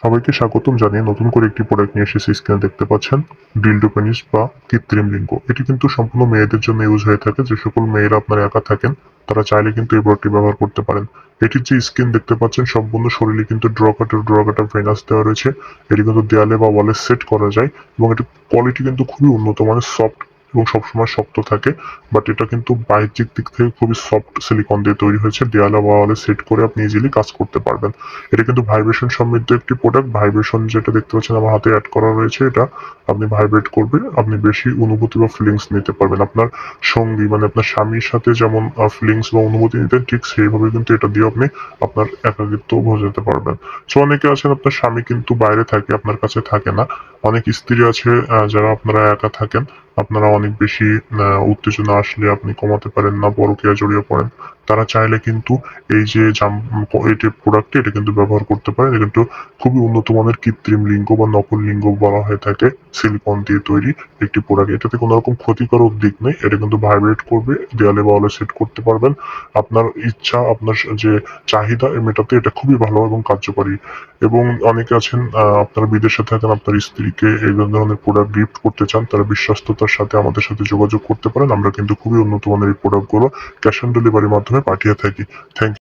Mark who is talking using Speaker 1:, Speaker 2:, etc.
Speaker 1: সবাইকে স্বাগতম জানিয়ে নতুন করে একটি প্রোডাক্ট নিয়ে এসেছি। স্ক্রিনে দেখতে পাচ্ছেন ডিল্ডো পেনিস বা কৃত্রিম লিঙ্গ। এটি কিন্তু সম্পূর্ণ মেয়েদের জন্য ইউজ হয়ে থাকে। যে সকল মেয়েরা আপনার একা থাকেন তারা চাইলে কিন্তু এই প্রোডাক্টটি ব্যবহার করতে পারেন। এটির যে স্কিন দেখতে পাচ্ছেন সম্পূর্ণ শরীরে কিন্তু ড্র কাটার ভেনাস দেওয়া রয়েছে। এটি কিন্তু দেয়ালে বা ওয়ালে সেট করা যায় এবং এটি কোয়ালিটি কিন্তু খুবই উন্নত মানের, সফট এবং সবসময় শক্ত থাকে। বাট এটা কিন্তু বাহ্যিক দিক থেকে খুবই সফট সিলিকন দিয়ে তৈরি হয়েছে। দেয়ালে বা ওয়ালে সেট করে আপনি ইজিলি কাজ করতে পারবেন। এটা কিন্তু ভাইব্রেশন সমৃদ্ধ একটি প্রোডাক্ট। ভাইব্রেশন যেটা দেখতে পাচ্ছেন আমার হাতে অ্যাড করা রয়েছে, এটা আপনি ভাইব্রেট করবে, আপনি বেশি অনুভূতি বা ফিলিংস নিতে পারবেন। আপনার সঙ্গী মানে আপনার স্বামীর সাথে যেমন ফিলিংস বা অনুভূতি নিতেন, ঠিক সেইভাবে কিন্তু এটা দিয়ে আপনি আপনার একাকিত্ব বোঝাতে পারবেন। সো অনেকে আছেন আপনার স্বামী কিন্তু বাইরে থাকে, আপনার কাছে থাকে না। অনেক স্ত্রী আছে যারা আপনারা একা থাকেন, আপনারা অনেক বেশি উত্তেজনা আসলে আপনি কমাতে পারেন না, পরকীয়া জড়িয়ে পড়েন। তারা চাইলে কিন্তু এই যে এটি প্রোডাক্টটি এটা কিন্তু ব্যবহার করতে পারেন। এটা কিন্তু খুবই উন্নত মানের কৃত্রিম লিঙ্গ বা নকল লিঙ্গ বলা হয়ে থাকে। সিলিকন দিয়ে তৈরি একটি প্রোডাক্ট। এটাতে কোনো রকম ক্ষতিকারক দিক নেই। এটা কিন্তু ভাইব্রেট করবে, দেয়ালে বা ওয়ালে সেট করতে পারবেন। আপনার ইচ্ছা, আপনার যে চাহিদা মেটাতে এটা খুবই ভালো এবং কার্যকরী। এবং অনেকে আছেন আপনারা বিদেশে থাকেন, আপনার স্ত্রীকে এই ধরনের প্রোডাক্ট গিফট করতে চান, তারা বিশ্বস্ততার সাথে আমাদের সাথে যোগাযোগ করতে পারেন। আমরা কিন্তু খুবই উন্নত মানের এই প্রোডাক্টগুলো ক্যাশ অন ডেলিভারির মাধ্যমে পাঠিয়ে থাকি। থ্যাংক